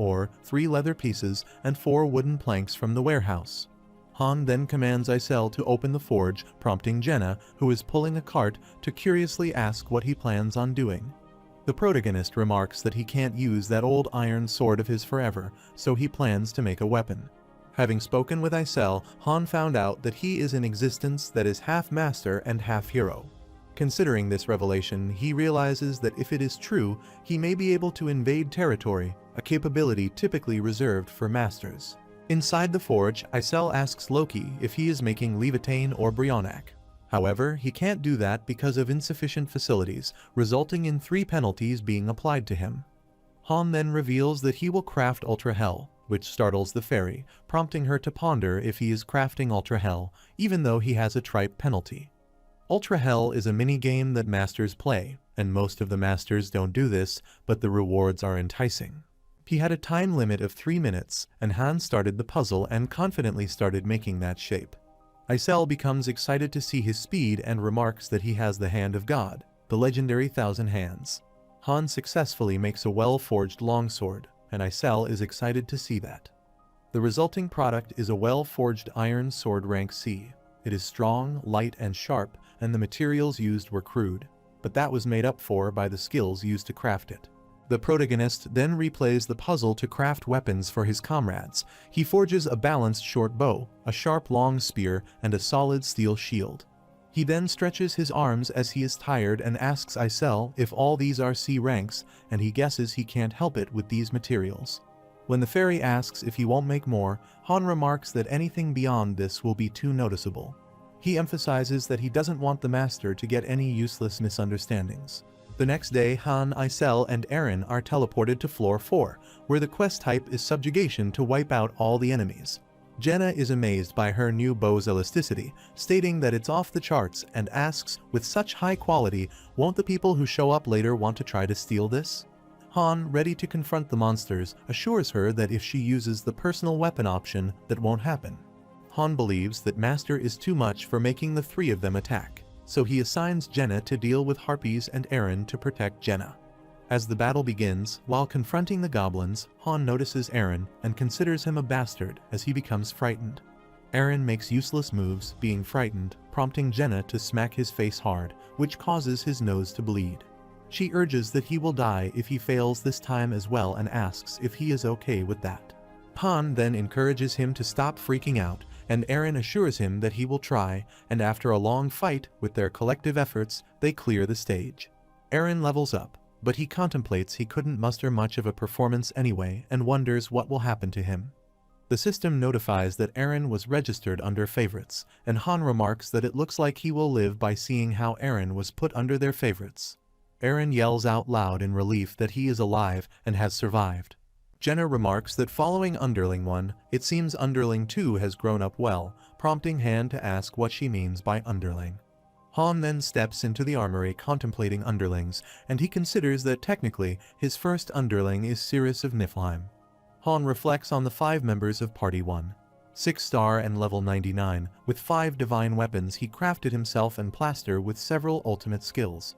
ore, 3 leather pieces, and 4 wooden planks from the warehouse. Han then commands Isel to open the forge, prompting Jenna, who is pulling a cart, to curiously ask what he plans on doing. The protagonist remarks that he can't use that old iron sword of his forever, so he plans to make a weapon. Having spoken with Isel, Han found out that he is an existence that is half master and half hero. Considering this revelation, he realizes that if it is true, he may be able to invade territory, a capability typically reserved for masters. Inside the forge, Isel asks Loki if he is making Leviathan or Brionac. However, he can't do that because of insufficient facilities, resulting in 3 penalties being applied to him. Han then reveals that he will craft Ultra Hell, which startles the fairy, prompting her to ponder if he is crafting Ultra Hell, even though he has a tripe penalty. Ultra Hell is a mini-game that masters play, and most of the masters don't do this, but the rewards are enticing. He had a time limit of 3 minutes, and Han started the puzzle and confidently started making that shape. Isel becomes excited to see his speed and remarks that he has the hand of God, the legendary Thousand Hands. Han successfully makes a well-forged longsword, and Isel is excited to see that. The resulting product is a well-forged iron sword rank C. It is strong, light, and sharp, and the materials used were crude, but that was made up for by the skills used to craft it. The protagonist then replays the puzzle to craft weapons for his comrades. He forges a balanced short bow, a sharp long spear, and a solid steel shield. He then stretches his arms as he is tired and asks Isel if all these are C ranks, and he guesses he can't help it with these materials. When the fairy asks if he won't make more, Han remarks that anything beyond this will be too noticeable. He emphasizes that he doesn't want the master to get any useless misunderstandings. The next day, Han, Isel, and Eren are teleported to Floor 4, where the quest type is subjugation to wipe out all the enemies. Jenna is amazed by her new bow's elasticity, stating that it's off the charts, and asks, with such high quality, won't the people who show up later want to try to steal this? Han, ready to confront the monsters, assures her that if she uses the personal weapon option, that won't happen. Han believes that Master is too much for making the 3 of them attack, so he assigns Jenna to deal with harpies and Eren to protect Jenna. As the battle begins, while confronting the goblins, Han notices Eren and considers him a bastard as he becomes frightened. Eren makes useless moves, being frightened, prompting Jenna to smack his face hard, which causes his nose to bleed. She urges that he will die if he fails this time as well and asks if he is okay with that. Han then encourages him to stop freaking out, and Eren assures him that he will try, and after a long fight, with their collective efforts, they clear the stage. Eren levels up, but he contemplates he couldn't muster much of a performance anyway and wonders what will happen to him. The system notifies that Eren was registered under favorites, and Han remarks that it looks like he will live by seeing how Eren was put under their favorites. Eren yells out loud in relief that he is alive and has survived. Jenna remarks that following Underling 1, it seems Underling 2 has grown up well, prompting Han to ask what she means by Underling. Han then steps into the armory contemplating Underlings, and he considers that technically, his first Underling is Cirrus of Niflheim. Han reflects on the 5 members of Party 1. 6-star and level 99, with 5 divine weapons he crafted himself and plaster with several ultimate skills.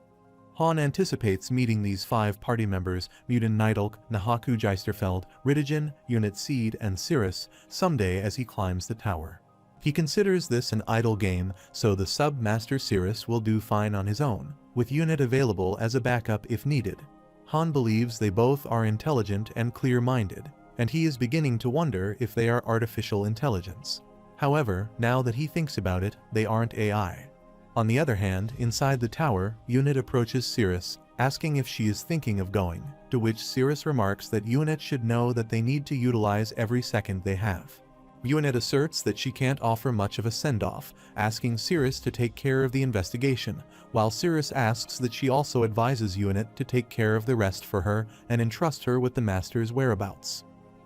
Han anticipates meeting these 5 party members, Mutant Nidalk, Nahaku Geisterfeld, Riddigen, Unit Seed, and Cirrus, someday as he climbs the tower. He considers this an idle game, so the sub-master Cirrus will do fine on his own, with Unit available as a backup if needed. Han believes they both are intelligent and clear-minded, and he is beginning to wonder if they are artificial intelligence. However, now that he thinks about it, they aren't AI. On the other hand, inside the tower, Unit approaches Cirrus, asking if she is thinking of going, to which Cirrus remarks that Unit should know that they need to utilize every second they have. Unit asserts that she can't offer much of a send-off, asking Cirrus to take care of the investigation, while Cirrus asks that she also advises Unit to take care of the rest for her and entrust her with the Master's whereabouts.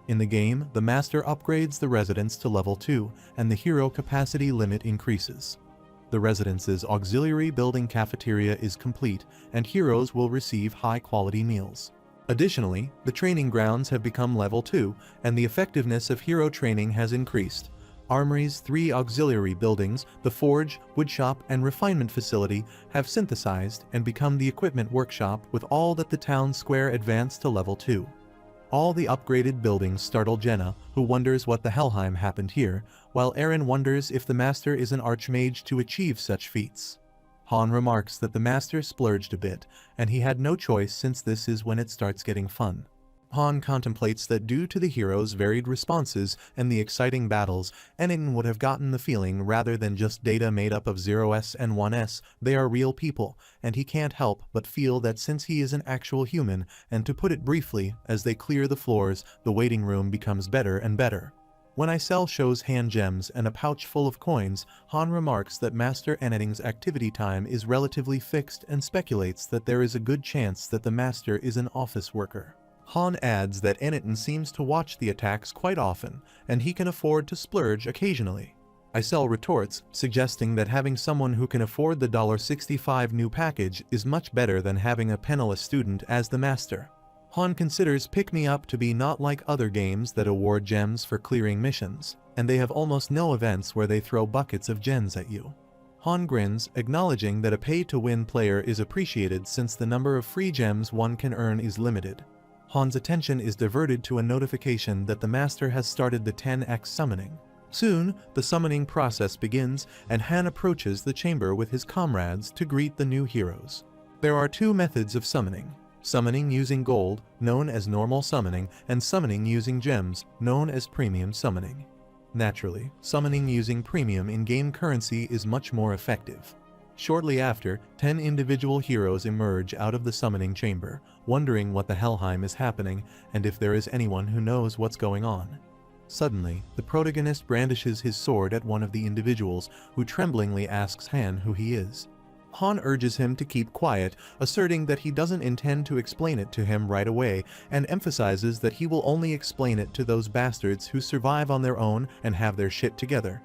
In the game, the Master upgrades the residence to level 2, and the hero capacity limit increases. The residence's auxiliary building cafeteria is complete, and heroes will receive high-quality meals. Additionally, the training grounds have become level 2, and the effectiveness of hero training has increased. Armory's 3 auxiliary buildings, the forge, woodshop, and refinement facility, have synthesized and become the equipment workshop with all that the town square advanced to level 2. All the upgraded buildings startle Jenna, who wonders what the Helheim happened here, while Eren wonders if the master is an archmage to achieve such feats. Han remarks that the master splurged a bit, and he had no choice since this is when it starts getting fun. Han contemplates that due to the heroes' varied responses and the exciting battles, Eren would have gotten the feeling rather than just data made up of 0s and 1s, they are real people, and he can't help but feel that since he is an actual human, and to put it briefly, as they clear the floors, the waiting room becomes better and better. When Isel shows Han gems and a pouch full of coins, Han remarks that Master Eren's activity time is relatively fixed and speculates that there is a good chance that the master is an office worker. Han adds that Eren seems to watch the attacks quite often, and he can afford to splurge occasionally. Isel retorts, suggesting that having someone who can afford the $65 new package is much better than having a penniless student as the master. Han considers Pick Me Up to be not like other games that award gems for clearing missions, and they have almost no events where they throw buckets of gems at you. Han grins, acknowledging that a pay-to-win player is appreciated since the number of free gems one can earn is limited. Han's attention is diverted to a notification that the master has started the 10x summoning. Soon, the summoning process begins, and Han approaches the chamber with his comrades to greet the new heroes. There are two methods of summoning. Summoning using gold, known as normal summoning, and summoning using gems, known as premium summoning. Naturally, summoning using premium in-game currency is much more effective. Shortly after, 10 individual heroes emerge out of the summoning chamber, wondering what the Helheim is happening and if there is anyone who knows what's going on. Suddenly, the protagonist brandishes his sword at one of the individuals, who tremblingly asks Han who he is. Han urges him to keep quiet, asserting that he doesn't intend to explain it to him right away, and emphasizes that he will only explain it to those bastards who survive on their own and have their shit together.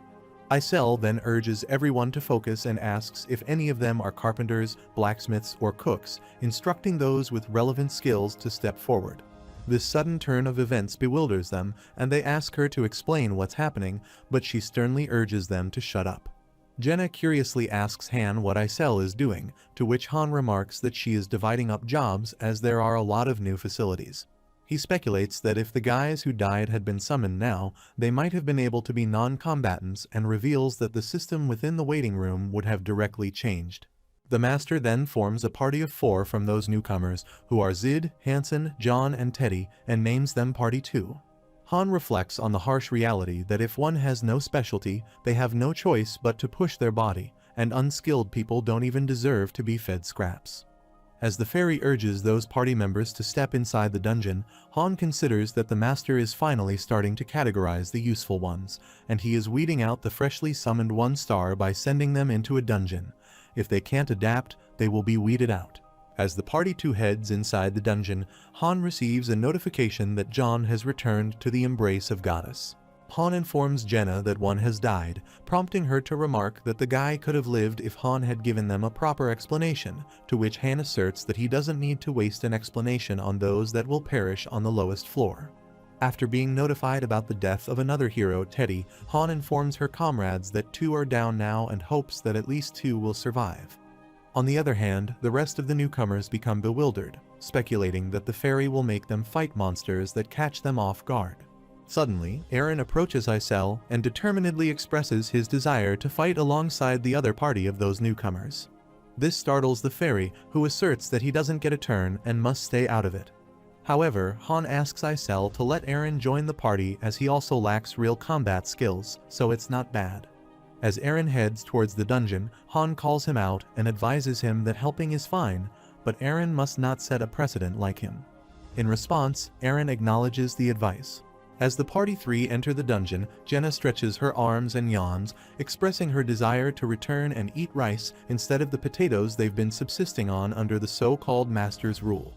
Isel then urges everyone to focus and asks if any of them are carpenters, blacksmiths, or cooks, instructing those with relevant skills to step forward. This sudden turn of events bewilders them, and they ask her to explain what's happening, but she sternly urges them to shut up. Jenna curiously asks Han what Isel is doing, to which Han remarks that she is dividing up jobs as there are a lot of new facilities. He speculates that if the guys who died had been summoned now, they might have been able to be non-combatants, and reveals that the system within the waiting room would have directly changed. The master then forms a party of 4 from those newcomers, who are Zid, Hansen, John, and Teddy, and names them Party 2. Han reflects on the harsh reality that if one has no specialty, they have no choice but to push their body, and unskilled people don't even deserve to be fed scraps. As the fairy urges those party members to step inside the dungeon, Han considers that the master is finally starting to categorize the useful ones, and he is weeding out the freshly summoned 1-star by sending them into a dungeon. If they can't adapt, they will be weeded out. As the party 2 heads inside the dungeon, Han receives a notification that John has returned to the embrace of Goddess. Han informs Jenna that one has died, prompting her to remark that the guy could have lived if Han had given them a proper explanation, to which Han asserts that he doesn't need to waste an explanation on those that will perish on the lowest floor. After being notified about the death of another hero, Teddy, Han informs her comrades that 2 are down now and hopes that at least 2 will survive. On the other hand, the rest of the newcomers become bewildered, speculating that the fairy will make them fight monsters that catch them off guard. Suddenly, Eren approaches Isel and determinedly expresses his desire to fight alongside the other party of those newcomers. This startles the fairy, who asserts that he doesn't get a turn and must stay out of it. However, Han asks Isel to let Eren join the party as he also lacks real combat skills, so it's not bad. As Eren heads towards the dungeon, Han calls him out and advises him that helping is fine, but Eren must not set a precedent like him. In response, Eren acknowledges the advice. As the party 3 enter the dungeon, Jenna stretches her arms and yawns, expressing her desire to return and eat rice instead of the potatoes they've been subsisting on under the so-called master's rule.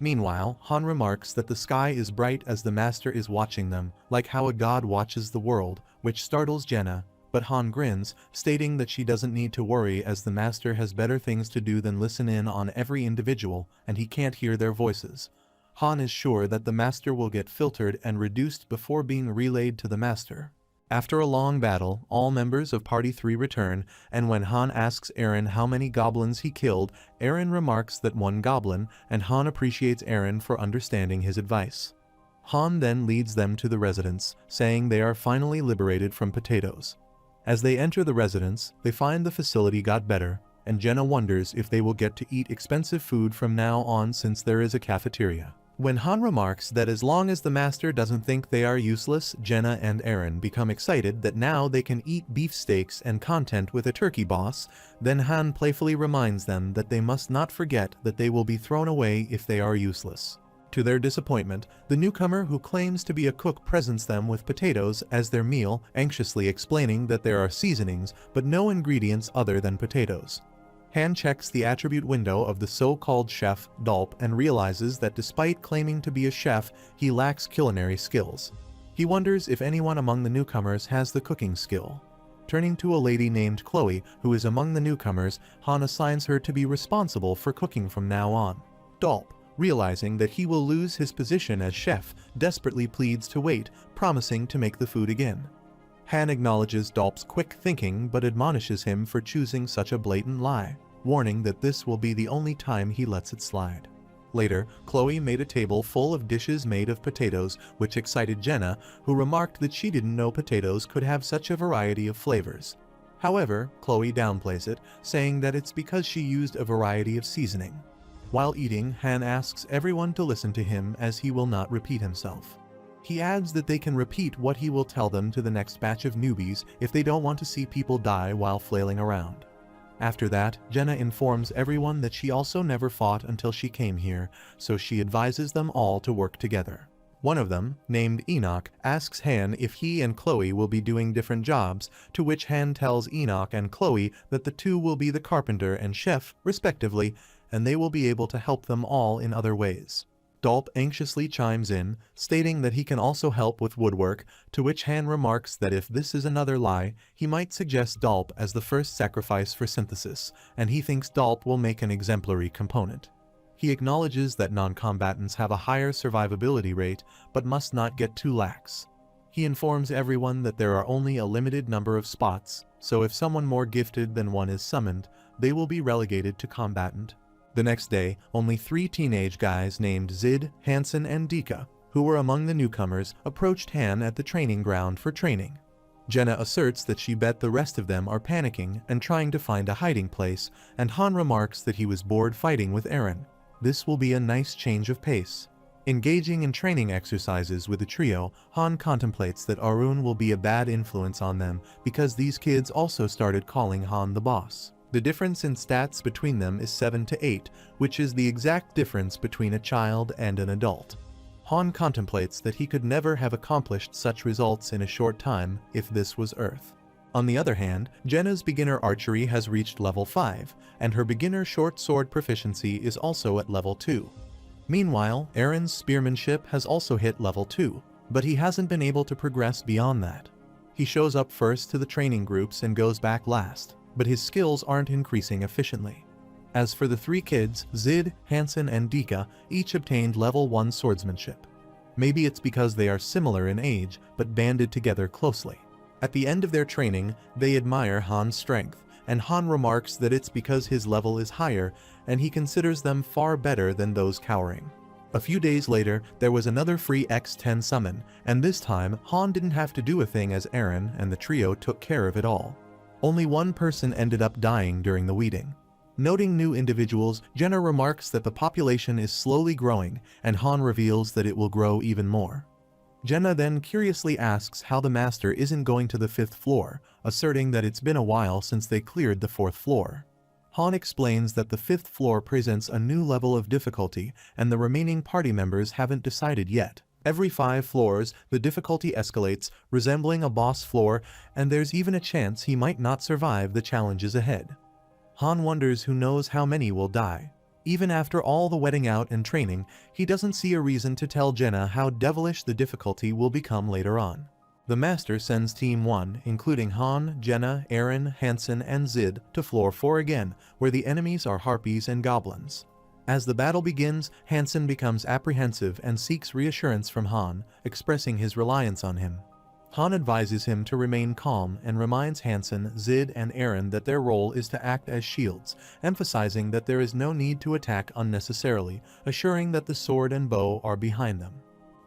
Meanwhile, Han remarks that the sky is bright as the master is watching them, like how a god watches the world, which startles Jenna, but Han grins, stating that she doesn't need to worry as the master has better things to do than listen in on every individual, and he can't hear their voices. Han is sure that the master will get filtered and reduced before being relayed to the master. After a long battle, all members of Party 3 return, and when Han asks Eren how many goblins he killed, Eren remarks that 1 goblin, and Han appreciates Eren for understanding his advice. Han then leads them to the residence, saying they are finally liberated from potatoes. As they enter the residence, they find the facility got better, and Jenna wonders if they will get to eat expensive food from now on since there is a cafeteria. When Han remarks that as long as the master doesn't think they are useless, Jenna and Eren become excited that now they can eat beefsteaks and content with a turkey boss. Then Han playfully reminds them that they must not forget that they will be thrown away if they are useless. To their disappointment, the newcomer who claims to be a cook presents them with potatoes as their meal, anxiously explaining that there are seasonings but no ingredients other than potatoes. Han checks the attribute window of the so-called chef, Dolp, and realizes that despite claiming to be a chef, he lacks culinary skills. He wonders if anyone among the newcomers has the cooking skill. Turning to a lady named Chloe, who is among the newcomers, Han assigns her to be responsible for cooking from now on. Dolp, realizing that he will lose his position as chef, desperately pleads to wait, promising to make the food again. Han acknowledges Dolp's quick thinking but admonishes him for choosing such a blatant lie, warning that this will be the only time he lets it slide. Later, Chloe made a table full of dishes made of potatoes, which excited Jenna, who remarked that she didn't know potatoes could have such a variety of flavors. However, Chloe downplays it, saying that it's because she used a variety of seasoning. While eating, Han asks everyone to listen to him as he will not repeat himself. He adds that they can repeat what he will tell them to the next batch of newbies if they don't want to see people die while flailing around. After that, Jenna informs everyone that she also never fought until she came here, so she advises them all to work together. One of them, named Enoch, asks Han if he and Chloe will be doing different jobs, to which Han tells Enoch and Chloe that the two will be the carpenter and chef, respectively, and they will be able to help them all in other ways. Dolp anxiously chimes in, stating that he can also help with woodwork, to which Han remarks that if this is another lie, he might suggest Dolp as the first sacrifice for synthesis, and he thinks Dolp will make an exemplary component. He acknowledges that non-combatants have a higher survivability rate, but must not get too lax. He informs everyone that there are only a limited number of spots, so if someone more gifted than one is summoned, they will be relegated to combatant. The next day, only 3 teenage guys named Zid, Hansen, and Dika, who were among the newcomers, approached Han at the training ground for training. Jenna asserts that she bet the rest of them are panicking and trying to find a hiding place, and Han remarks that he was bored fighting with Eren. This will be a nice change of pace. Engaging in training exercises with the trio, Han contemplates that Arun will be a bad influence on them because these kids also started calling Han the boss. The difference in stats between them is 7 to 8, which is the exact difference between a child and an adult. Han contemplates that he could never have accomplished such results in a short time if this was Earth. On the other hand, Jenna's beginner archery has reached level 5, and her beginner short sword proficiency is also at level 2. Meanwhile, Eren's spearmanship has also hit level 2, but he hasn't been able to progress beyond that. He shows up first to the training groups and goes back last, but his skills aren't increasing efficiently. As for the 3 kids, Zid, Hansen, and Dika, each obtained level 1 swordsmanship. Maybe it's because they are similar in age, but banded together closely. At the end of their training, they admire Han's strength, and Han remarks that it's because his level is higher, and he considers them far better than those cowering. A few days later, there was another free X10 summon, and this time, Han didn't have to do a thing as Eren, and the trio took care of it all. Only one person ended up dying during the weeding. Noting new individuals, Jenna remarks that the population is slowly growing, and Han reveals that it will grow even more. Jenna then curiously asks how the master isn't going to the 5th floor, asserting that it's been a while since they cleared the 4th floor. Han explains that the 5th floor presents a new level of difficulty, and the remaining party members haven't decided yet. Every 5 floors, the difficulty escalates, resembling a boss floor, and there's even a chance he might not survive the challenges ahead. Han wonders who knows how many will die. Even after all the wetting out and training, he doesn't see a reason to tell Jenna how devilish the difficulty will become later on. The master sends Team 1, including Han, Jenna, Eren, Hansen, and Zid, to floor 4 again, where the enemies are harpies and goblins. As the battle begins, Hansen becomes apprehensive and seeks reassurance from Han, expressing his reliance on him. Han advises him to remain calm and reminds Hansen, Zid, and Eren that their role is to act as shields, emphasizing that there is no need to attack unnecessarily, assuring that the sword and bow are behind them.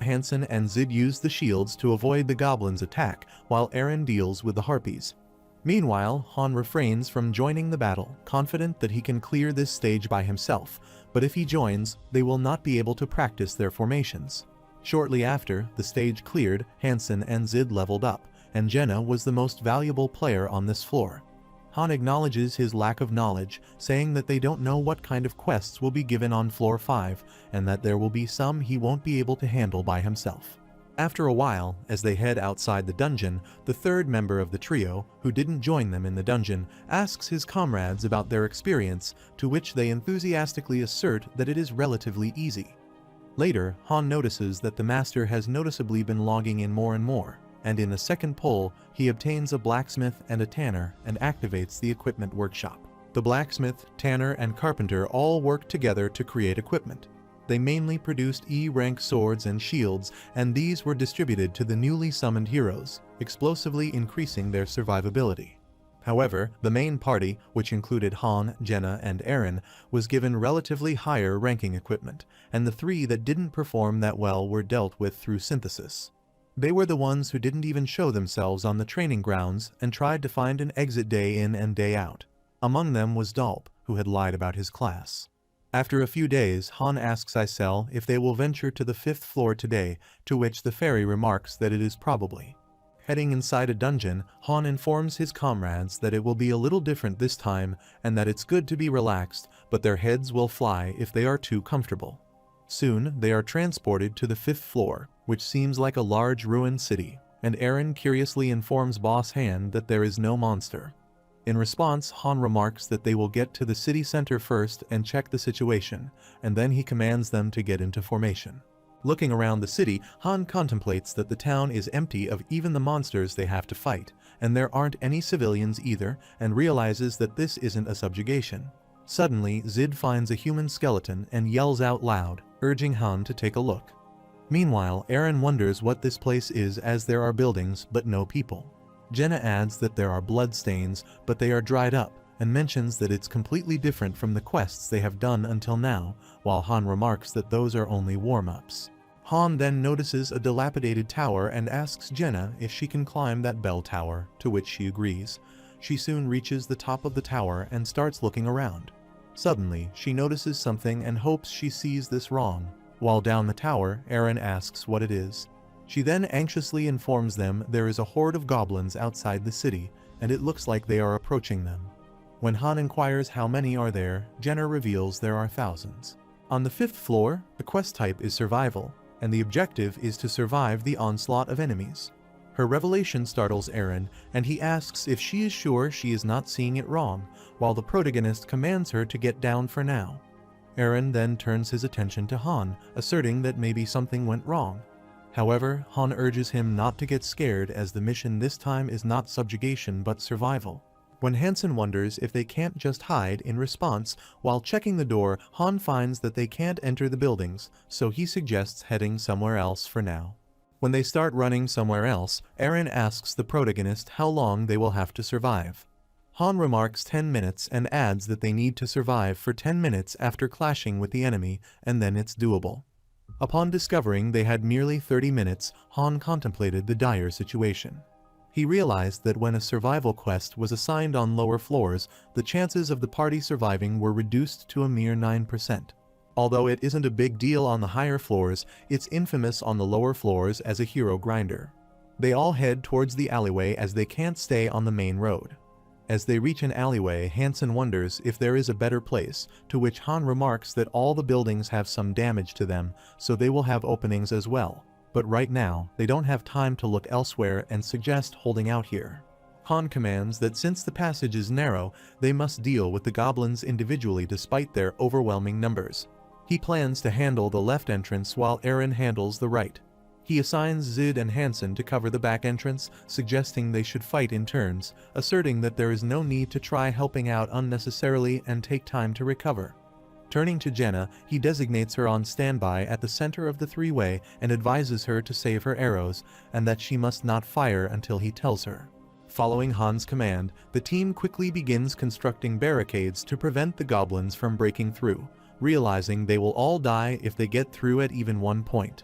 Hansen and Zid use the shields to avoid the goblins' attack, while Eren deals with the harpies. Meanwhile, Han refrains from joining the battle, confident that he can clear this stage by himself, but if he joins, they will not be able to practice their formations. Shortly after, the stage cleared, Hansen and Zid leveled up, and Jenna was the most valuable player on this floor. Han acknowledges his lack of knowledge, saying that they don't know what kind of quests will be given on floor 5, and that there will be some he won't be able to handle by himself. After a while, as they head outside the dungeon, the third member of the trio, who didn't join them in the dungeon, asks his comrades about their experience, to which they enthusiastically assert that it is relatively easy. Later, Han notices that the master has noticeably been logging in more and more, and in the second pull, he obtains a blacksmith and a tanner and activates the equipment workshop. The blacksmith, tanner, and carpenter all work together to create equipment. They mainly produced E-rank swords and shields, and these were distributed to the newly summoned heroes, explosively increasing their survivability. However, the main party, which included Han, Jenna, and Eren, was given relatively higher ranking equipment, and the three that didn't perform that well were dealt with through synthesis. They were the ones who didn't even show themselves on the training grounds and tried to find an exit day in and day out. Among them was Dalp, who had lied about his class. After a few days, Han asks Isel if they will venture to the 5th floor today, to which the fairy remarks that it is probably. Heading inside a dungeon, Han informs his comrades that it will be a little different this time and that it's good to be relaxed, but their heads will fly if they are too comfortable. Soon, they are transported to the 5th floor, which seems like a large ruined city, and Eren curiously informs Boss Han that there is no monster. In response, Han remarks that they will get to the city center first and check the situation, and then he commands them to get into formation. Looking around the city, Han contemplates that the town is empty of even the monsters they have to fight, and there aren't any civilians either, and realizes that this isn't a subjugation. Suddenly, Zid finds a human skeleton and yells out loud, urging Han to take a look. Meanwhile, Eren wonders what this place is as there are buildings but no people. Jenna adds that there are blood stains, but they are dried up, and mentions that it's completely different from the quests they have done until now, while Han remarks that those are only warm-ups. Han then notices a dilapidated tower and asks Jenna if she can climb that bell tower, to which she agrees. She soon reaches the top of the tower and starts looking around. Suddenly, she notices something and hopes she sees this wrong. While down the tower, Eren asks what it is. She then anxiously informs them there is a horde of goblins outside the city, and it looks like they are approaching them. When Han inquires how many are there, Jenna reveals there are thousands. On the 5th floor, the quest type is survival, and the objective is to survive the onslaught of enemies. Her revelation startles Eren, and he asks if she is sure she is not seeing it wrong, while the protagonist commands her to get down for now. Eren then turns his attention to Han, asserting that maybe something went wrong. However, Han urges him not to get scared as the mission this time is not subjugation but survival. When Hansen wonders if they can't just hide in response, while checking the door, Han finds that they can't enter the buildings, so he suggests heading somewhere else for now. When they start running somewhere else, Eren asks the protagonist how long they will have to survive. Han remarks 10 minutes and adds that they need to survive for 10 minutes after clashing with the enemy, and then it's doable. Upon discovering they had merely 30 minutes, Han contemplated the dire situation. He realized that when a survival quest was assigned on lower floors, the chances of the party surviving were reduced to a mere 9%. Although it isn't a big deal on the higher floors, it's infamous on the lower floors as a hero grinder. They all head towards the alleyway as they can't stay on the main road. As they reach an alleyway, Hansen wonders if there is a better place, to which Han remarks that all the buildings have some damage to them, so they will have openings as well. But right now, they don't have time to look elsewhere and suggest holding out here. Han commands that since the passage is narrow, they must deal with the goblins individually despite their overwhelming numbers. He plans to handle the left entrance while Eren handles the right. He assigns Zid and Hansen to cover the back entrance, suggesting they should fight in turns, asserting that there is no need to try helping out unnecessarily and take time to recover. Turning to Jenna, he designates her on standby at the center of the three-way and advises her to save her arrows, and that she must not fire until he tells her. Following Han's command, the team quickly begins constructing barricades to prevent the goblins from breaking through, realizing they will all die if they get through at even one point.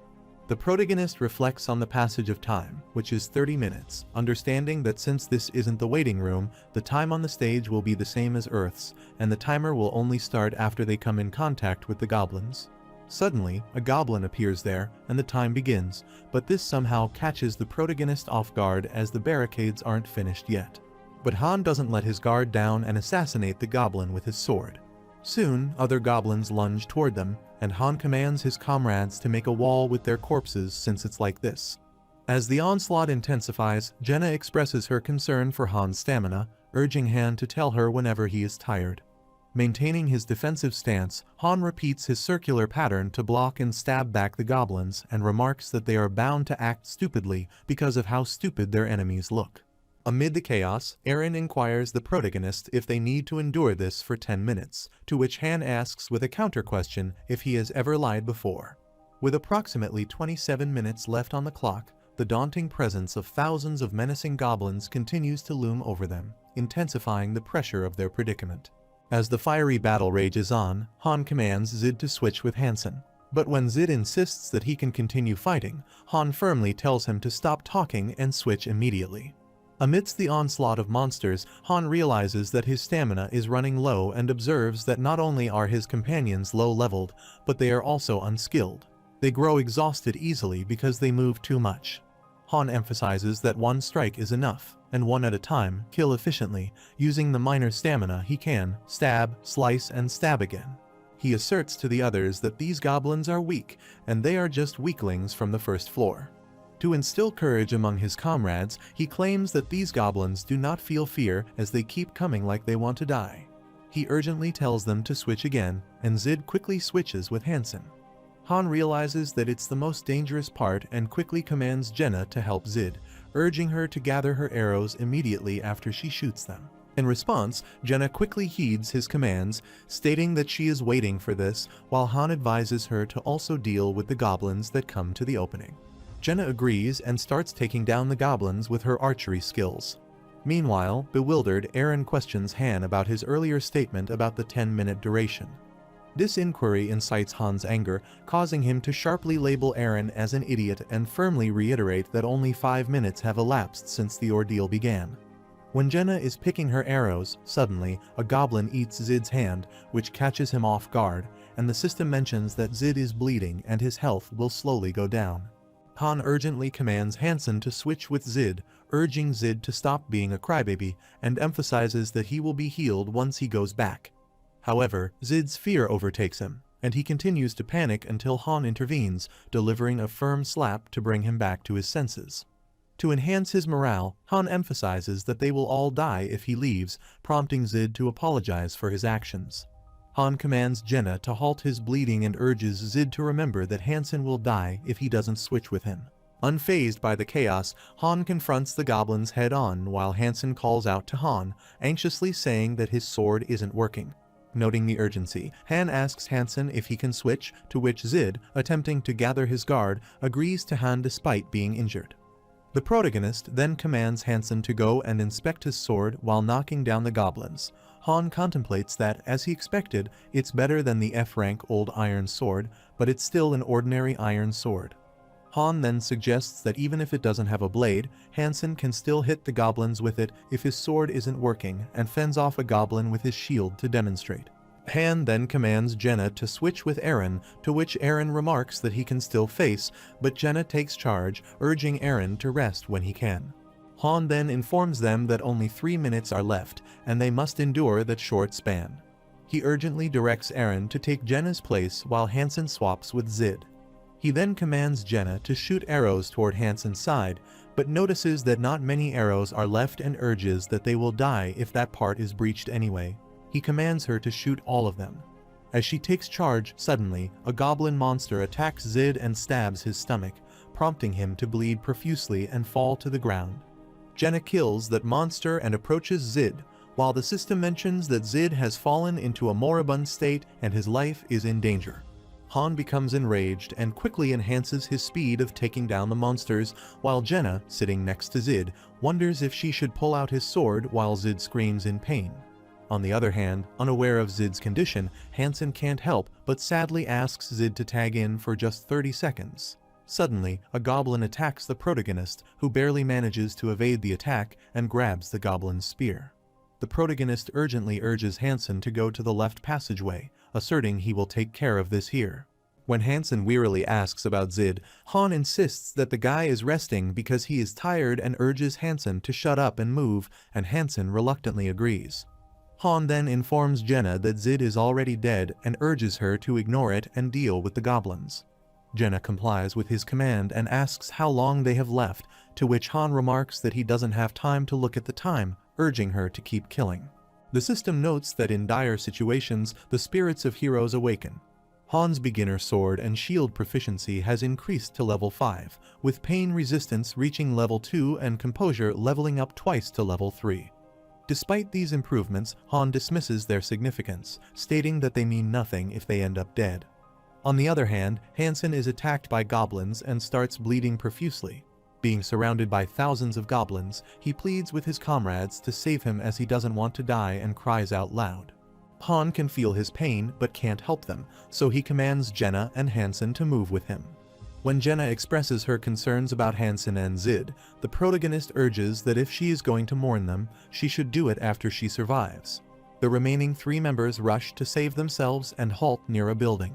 The protagonist reflects on the passage of time, which is 30 minutes, understanding that since this isn't the waiting room, the time on the stage will be the same as Earth's, and the timer will only start after they come in contact with the goblins. Suddenly, a goblin appears there, and the time begins, but this somehow catches the protagonist off guard as the barricades aren't finished yet. But Han doesn't let his guard down and assassinate the goblin with his sword. Soon, other goblins lunge toward them, and Han commands his comrades to make a wall with their corpses since it's like this. As the onslaught intensifies, Jenna expresses her concern for Han's stamina, urging Han to tell her whenever he is tired. Maintaining his defensive stance, Han repeats his circular pattern to block and stab back the goblins and remarks that they are bound to act stupidly because of how stupid their enemies look. Amid the chaos, Eren inquires the protagonist if they need to endure this for 10 minutes, to which Han asks with a counter-question if he has ever lied before. With approximately 27 minutes left on the clock, the daunting presence of thousands of menacing goblins continues to loom over them, intensifying the pressure of their predicament. As the fiery battle rages on, Han commands Zid to switch with Hansen. But when Zid insists that he can continue fighting, Han firmly tells him to stop talking and switch immediately. Amidst the onslaught of monsters, Han realizes that his stamina is running low and observes that not only are his companions low-leveled, but they are also unskilled. They grow exhausted easily because they move too much. Han emphasizes that one strike is enough, and one at a time, kill efficiently, using the minor stamina he can, stab, slice, and stab again. He asserts to the others that these goblins are weak, and they are just weaklings from the first floor. To instill courage among his comrades, he claims that these goblins do not feel fear as they keep coming like they want to die. He urgently tells them to switch again, and Zid quickly switches with Hansen. Han realizes that it's the most dangerous part and quickly commands Jenna to help Zid, urging her to gather her arrows immediately after she shoots them. In response, Jenna quickly heeds his commands, stating that she is waiting for this, while Han advises her to also deal with the goblins that come to the opening. Jenna agrees and starts taking down the goblins with her archery skills. Meanwhile, bewildered, Eren questions Han about his earlier statement about the 10-minute duration. This inquiry incites Han's anger, causing him to sharply label Eren as an idiot and firmly reiterate that only 5 minutes have elapsed since the ordeal began. When Jenna is picking her arrows, suddenly, a goblin eats Zid's hand, which catches him off guard, and the system mentions that Zid is bleeding and his health will slowly go down. Han urgently commands Hansen to switch with Zid, urging Zid to stop being a crybaby, and emphasizes that he will be healed once he goes back. However, Zid's fear overtakes him, and he continues to panic until Han intervenes, delivering a firm slap to bring him back to his senses. To enhance his morale, Han emphasizes that they will all die if he leaves, prompting Zid to apologize for his actions. Han commands Jenna to halt his bleeding and urges Zid to remember that Hansen will die if he doesn't switch with him. Unfazed by the chaos, Han confronts the goblins head-on while Hansen calls out to Han, anxiously saying that his sword isn't working. Noting the urgency, Han asks Hansen if he can switch, to which Zid, attempting to gather his guard, agrees to Han despite being injured. The protagonist then commands Hansen to go and inspect his sword while knocking down the goblins. Han contemplates that, as he expected, it's better than the F-rank old iron sword, but it's still an ordinary iron sword. Han then suggests that even if it doesn't have a blade, Hansen can still hit the goblins with it if his sword isn't working, and fends off a goblin with his shield to demonstrate. Han then commands Jenna to switch with Eren, to which Eren remarks that he can still face, but Jenna takes charge, urging Eren to rest when he can. Han then informs them that only 3 minutes are left, and they must endure that short span. He urgently directs Eren to take Jenna's place while Hansen swaps with Zid. He then commands Jenna to shoot arrows toward Hansen's side, but notices that not many arrows are left and urges that they will die if that part is breached anyway. He commands her to shoot all of them. As she takes charge, suddenly, a goblin monster attacks Zid and stabs his stomach, prompting him to bleed profusely and fall to the ground. Jenna kills that monster and approaches Zid, while the system mentions that Zid has fallen into a moribund state and his life is in danger. Han becomes enraged and quickly enhances his speed of taking down the monsters, while Jenna, sitting next to Zid, wonders if she should pull out his sword while Zid screams in pain. On the other hand, unaware of Zid's condition, Hansen can't help but sadly asks Zid to tag in for just 30 seconds. Suddenly, a goblin attacks the protagonist, who barely manages to evade the attack and grabs the goblin's spear. The protagonist urgently urges Hansen to go to the left passageway, asserting he will take care of this here. When Hansen wearily asks about Zid, Han insists that the guy is resting because he is tired and urges Hansen to shut up and move, and Hansen reluctantly agrees. Han then informs Jenna that Zid is already dead and urges her to ignore it and deal with the goblins. Jenna complies with his command and asks how long they have left, to which Han remarks that he doesn't have time to look at the time, urging her to keep killing. The system notes that in dire situations, the spirits of heroes awaken. Han's beginner sword and shield proficiency has increased to level 5, with pain resistance reaching level 2 and composure leveling up twice to level 3. Despite these improvements, Han dismisses their significance, stating that they mean nothing if they end up dead. On the other hand, Hansen is attacked by goblins and starts bleeding profusely. Being surrounded by thousands of goblins, he pleads with his comrades to save him as he doesn't want to die and cries out loud. Han can feel his pain but can't help them, so he commands Jenna and Hansen to move with him. When Jenna expresses her concerns about Hansen and Zid, the protagonist urges that if she is going to mourn them, she should do it after she survives. The remaining 3 members rush to save themselves and halt near a building.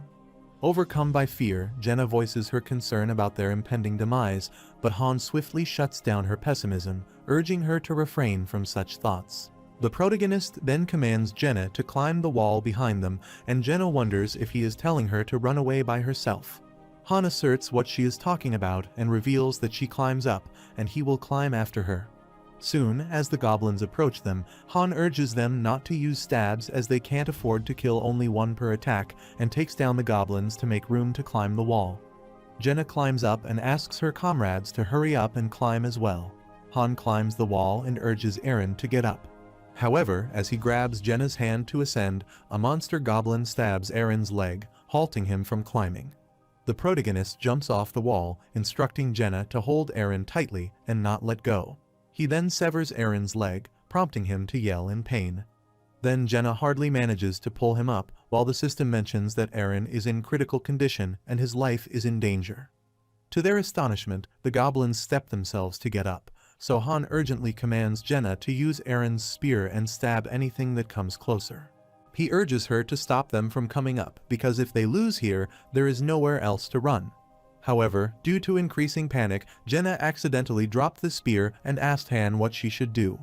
Overcome by fear, Jenna voices her concern about their impending demise, but Han swiftly shuts down her pessimism, urging her to refrain from such thoughts. The protagonist then commands Jenna to climb the wall behind them, and Jenna wonders if he is telling her to run away by herself. Han asserts what she is talking about and reveals that she climbs up, and he will climb after her. Soon, as the goblins approach them, Han urges them not to use stabs as they can't afford to kill only one per attack, and takes down the goblins to make room to climb the wall. Jenna climbs up and asks her comrades to hurry up and climb as well. Han climbs the wall and urges Eren to get up. However, as he grabs Jenna's hand to ascend, a monster goblin stabs Eren's leg, halting him from climbing. The protagonist jumps off the wall, instructing Jenna to hold Eren tightly and not let go. He then severs Eren's leg, prompting him to yell in pain. Then Jenna hardly manages to pull him up, while the system mentions that Eren is in critical condition and his life is in danger. To their astonishment, the goblins step themselves to get up, so Han urgently commands Jenna to use Eren's spear and stab anything that comes closer. He urges her to stop them from coming up, because if they lose here, there is nowhere else to run. However, due to increasing panic, Jenna accidentally dropped the spear and asked Han what she should do.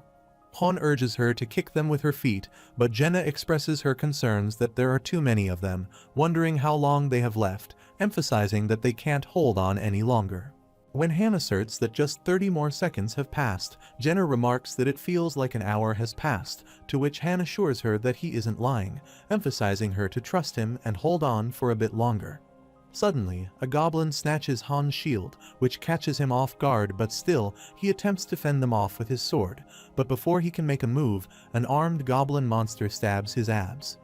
Han urges her to kick them with her feet, but Jenna expresses her concerns that there are too many of them, wondering how long they have left, emphasizing that they can't hold on any longer. When Han asserts that just 30 more seconds have passed, Jenna remarks that it feels like an hour has passed, to which Han assures her that he isn't lying, emphasizing her to trust him and hold on for a bit longer. Suddenly, a goblin snatches Han's shield, which catches him off guard, but still, he attempts to fend them off with his sword, but before he can make a move, an armed goblin monster stabs his abs.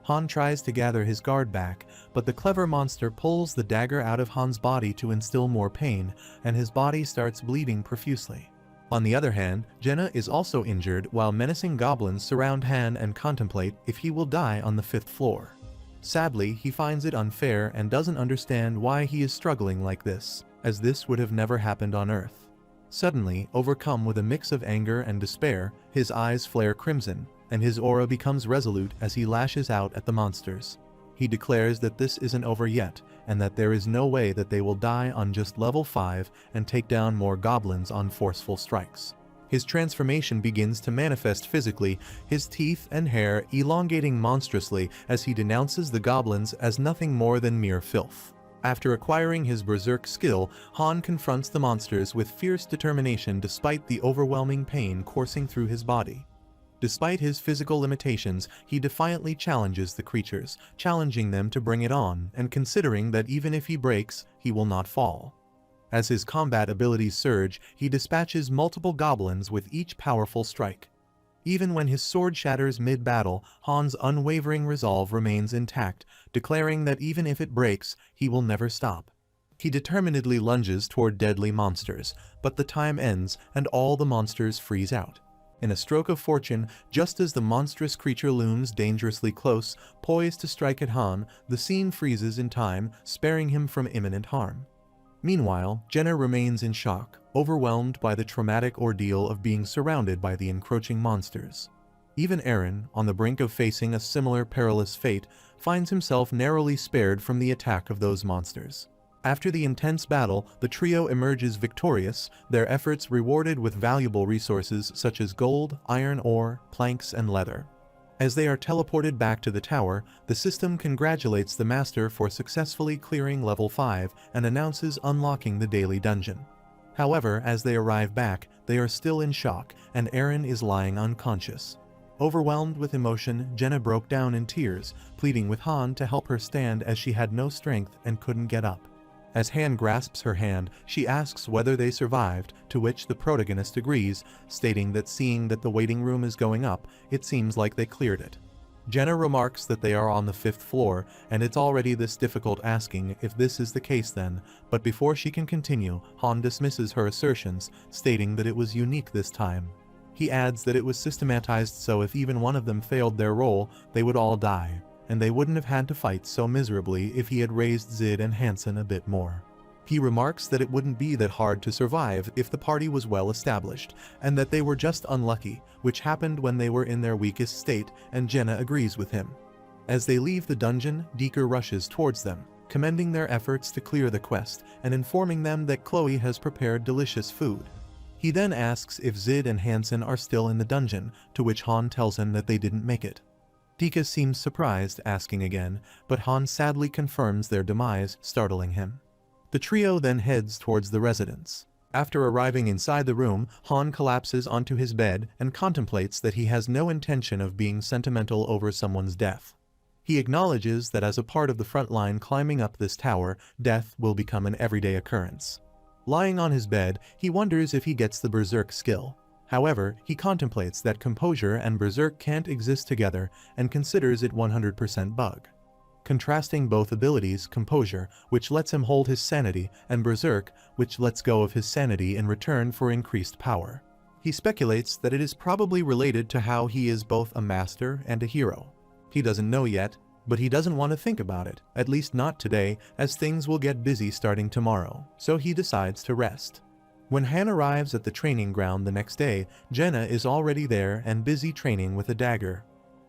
Han tries to gather his guard back, but the clever monster pulls the dagger out of Han's body to instill more pain, and his body starts bleeding profusely. On the other hand, Jenna is also injured while menacing goblins surround Han and contemplate if he will die on the 5th floor. Sadly, he finds it unfair and doesn't understand why he is struggling like this, as this would have never happened on Earth. Suddenly, overcome with a mix of anger and despair, his eyes flare crimson, and his aura becomes resolute as he lashes out at the monsters. He declares that this isn't over yet, and that there is no way that they will die on just level 5 and take down more goblins on forceful strikes. His transformation begins to manifest physically, his teeth and hair elongating monstrously as he denounces the goblins as nothing more than mere filth. After acquiring his berserk skill, Han confronts the monsters with fierce determination despite the overwhelming pain coursing through his body. Despite his physical limitations, he defiantly challenges the creatures, challenging them to bring it on, and considering that even if he breaks, he will not fall. As his combat abilities surge, he dispatches multiple goblins with each powerful strike. Even when his sword shatters mid-battle, Han's unwavering resolve remains intact, declaring that even if it breaks, he will never stop. He determinedly lunges toward deadly monsters, but the time ends and all the monsters freeze out. In a stroke of fortune, just as the monstrous creature looms dangerously close, poised to strike at Han, the scene freezes in time, sparing him from imminent harm. Meanwhile, Jenna remains in shock, overwhelmed by the traumatic ordeal of being surrounded by the encroaching monsters. Even Eren, on the brink of facing a similar perilous fate, finds himself narrowly spared from the attack of those monsters. After the intense battle, the trio emerges victorious, their efforts rewarded with valuable resources such as gold, iron ore, planks, and leather. As they are teleported back to the tower, the system congratulates the master for successfully clearing level 5 and announces unlocking the daily dungeon. However, as they arrive back, they are still in shock, and Eren is lying unconscious. Overwhelmed with emotion, Jenna broke down in tears, pleading with Han to help her stand as she had no strength and couldn't get up. As Han grasps her hand, she asks whether they survived, to which the protagonist agrees, stating that seeing that the waiting room is going up, it seems like they cleared it. Jenna remarks that they are on the 5th floor, and it's already this difficult, asking if this is the case then, but before she can continue, Han dismisses her assertions, stating that it was unique this time. He adds that it was systematized so if even one of them failed their role, they would all die, and they wouldn't have had to fight so miserably if he had raised Zid and Hansen a bit more. He remarks that it wouldn't be that hard to survive if the party was well established, and that they were just unlucky, which happened when they were in their weakest state, and Jenna agrees with him. As they leave the dungeon, Deeker rushes towards them, commending their efforts to clear the quest, and informing them that Chloe has prepared delicious food. He then asks if Zid and Hansen are still in the dungeon, to which Han tells him that they didn't make it. Dika seems surprised, asking again, but Han sadly confirms their demise, startling him. The trio then heads towards the residence. After arriving inside the room, Han collapses onto his bed and contemplates that he has no intention of being sentimental over someone's death. He acknowledges that as a part of the front line climbing up this tower, death will become an everyday occurrence. Lying on his bed, he wonders if he gets the berserk skill. However, he contemplates that composure and berserk can't exist together and considers it 100% bug. Contrasting both abilities, composure, which lets him hold his sanity, and berserk, which lets go of his sanity in return for increased power. He speculates that it is probably related to how he is both a master and a hero. He doesn't know yet, but he doesn't want to think about it, at least not today, as things will get busy starting tomorrow, so he decides to rest. When Han arrives at the training ground the next day, Jenna is already there and busy training with a dagger.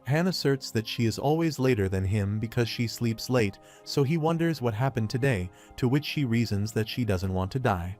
Han asserts that she is always later than him because she sleeps late, so he wonders what happened today, to which she reasons that she doesn't want to die.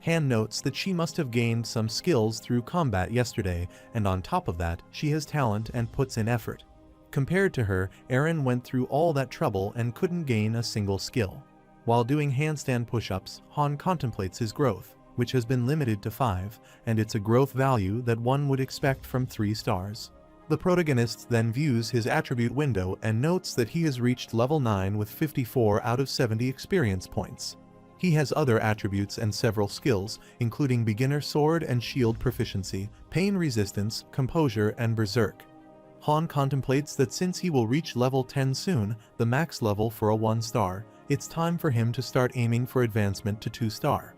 Han notes that she must have gained some skills through combat yesterday, and on top of that, she has talent and puts in effort. Compared to her, Eren went through all that trouble and couldn't gain a single skill. While doing handstand push-ups, Han contemplates his growth, which has been limited to 5, and it's a growth value that one would expect from 3 stars. The protagonist then views his attribute window and notes that he has reached level 9 with 54 out of 70 experience points. He has other attributes and several skills, including beginner sword and shield proficiency, pain resistance, composure, and berserk. Han contemplates that since he will reach level 10 soon, the max level for a 1-star, it's time for him to start aiming for advancement to 2-star.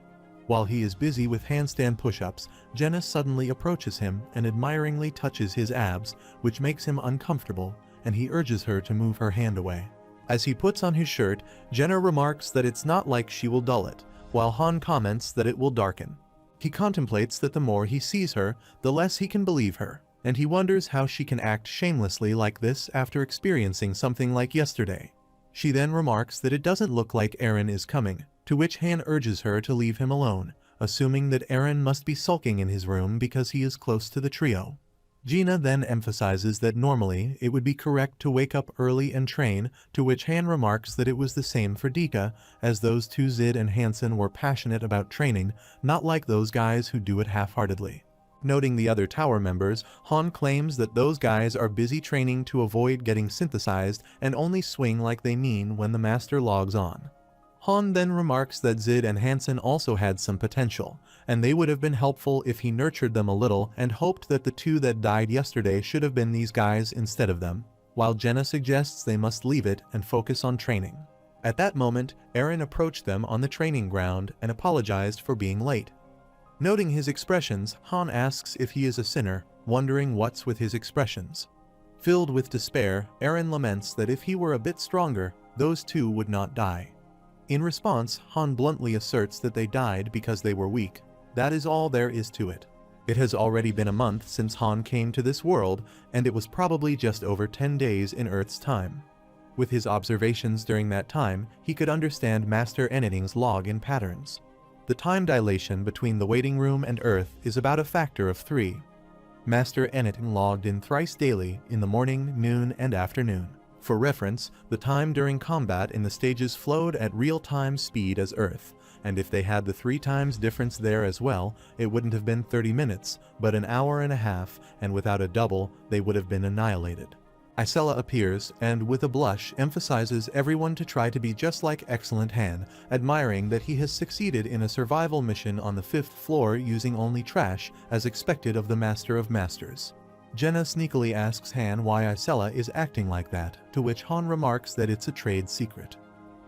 While he is busy with handstand push-ups, Jenna suddenly approaches him and admiringly touches his abs, which makes him uncomfortable, and he urges her to move her hand away. As he puts on his shirt, Jenna remarks that it's not like she will dull it, while Han comments that it will darken. He contemplates that the more he sees her, the less he can believe her, and he wonders how she can act shamelessly like this after experiencing something like yesterday. She then remarks that it doesn't look like Eren is coming, to which Han urges her to leave him alone, assuming that Eren must be sulking in his room because he is close to the trio. Gina then emphasizes that normally it would be correct to wake up early and train, to which Han remarks that it was the same for Dika, as those two Zid and Hansen were passionate about training, not like those guys who do it half-heartedly. Noting the other tower members, Han claims that those guys are busy training to avoid getting synthesized and only swing like they mean when the master logs on. Han then remarks that Zid and Hansen also had some potential, and they would have been helpful if he nurtured them a little, and hoped that the 2 that died yesterday should have been these guys instead of them, while Jenna suggests they must leave it and focus on training. At that moment, Eren approached them on the training ground and apologized for being late. Noting his expressions, Han asks if he is a sinner, wondering what's with his expressions. Filled with despair, Eren laments that if he were a bit stronger, those 2 would not die. In response, Han bluntly asserts that they died because they were weak. That is all there is to it. It has already been a month since Han came to this world, and it was probably just over 10 days in Earth's time. With his observations during that time, he could understand Master Enneting's log in patterns. The time dilation between the waiting room and Earth is about a factor of 3. Master Enneting logged in thrice daily in the morning, noon, and afternoon. For reference, the time during combat in the stages flowed at real-time speed as Earth, and if they had the 3 times difference there as well, it wouldn't have been 30 minutes, but an hour and a half, and without a double, they would have been annihilated. Isela appears, and with a blush emphasizes everyone to try to be just like Excellent Han, admiring that he has succeeded in a survival mission on the 5th floor using only trash, as expected of the Master of Masters. Jenna sneakily asks Han why Isela is acting like that, to which Han remarks that it's a trade secret.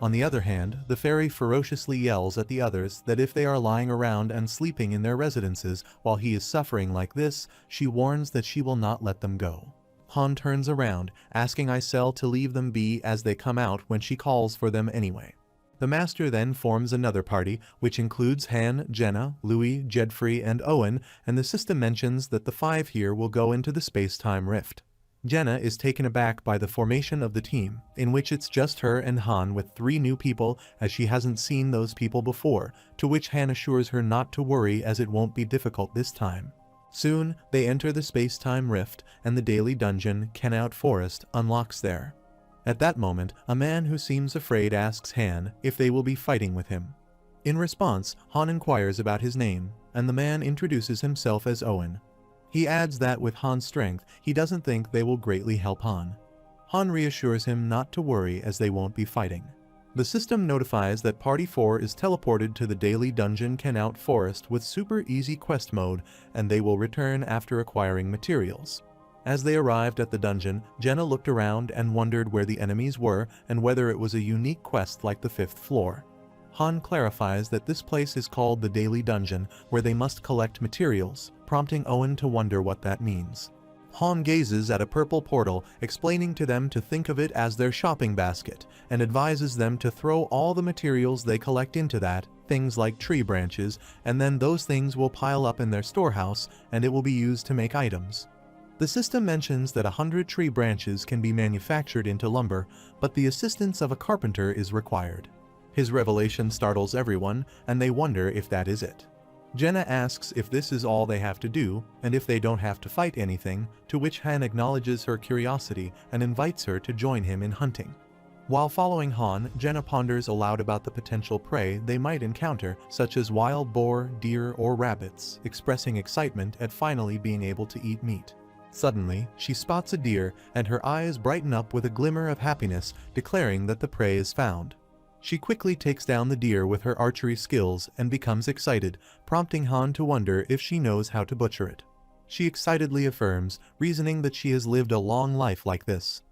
On the other hand, the fairy ferociously yells at the others that if they are lying around and sleeping in their residences while he is suffering like this, she warns that she will not let them go. Han turns around, asking Isel to leave them be as they come out when she calls for them anyway. The Master then forms another party, which includes Han, Jenna, Louis, Jedfrey, and Owen, and the system mentions that the 5 here will go into the space-time rift. Jenna is taken aback by the formation of the team, in which it's just her and Han with 3 new people as she hasn't seen those people before, to which Han assures her not to worry as it won't be difficult this time. Soon, they enter the space-time rift, and the daily dungeon, Kenout Forest, unlocks there. At that moment, a man who seems afraid asks Han if they will be fighting with him. In response, Han inquires about his name, and the man introduces himself as Owen. He adds that with Han's strength, he doesn't think they will greatly help Han. Han reassures him not to worry as they won't be fighting. The system notifies that Party 4 is teleported to the daily dungeon Kenout Forest with super easy quest mode, and they will return after acquiring materials. As they arrived at the dungeon, Jenna looked around and wondered where the enemies were and whether it was a unique quest like the 5th floor. Han clarifies that this place is called the Daily Dungeon, where they must collect materials, prompting Owen to wonder what that means. Han gazes at a purple portal, explaining to them to think of it as their shopping basket, and advises them to throw all the materials they collect into that, things like tree branches, and then those things will pile up in their storehouse, and it will be used to make items. The system mentions that 100 tree branches can be manufactured into lumber, but the assistance of a carpenter is required. His revelation startles everyone, and they wonder if that is it. Jenna asks if this is all they have to do, and if they don't have to fight anything, to which Han acknowledges her curiosity and invites her to join him in hunting. While following Han, Jenna ponders aloud about the potential prey they might encounter, such as wild boar, deer, or rabbits, expressing excitement at finally being able to eat meat. Suddenly, she spots a deer, and her eyes brighten up with a glimmer of happiness, declaring that the prey is found. She quickly takes down the deer with her archery skills and becomes excited, prompting Han to wonder if she knows how to butcher it. She excitedly affirms, reasoning that she has lived a long life like this.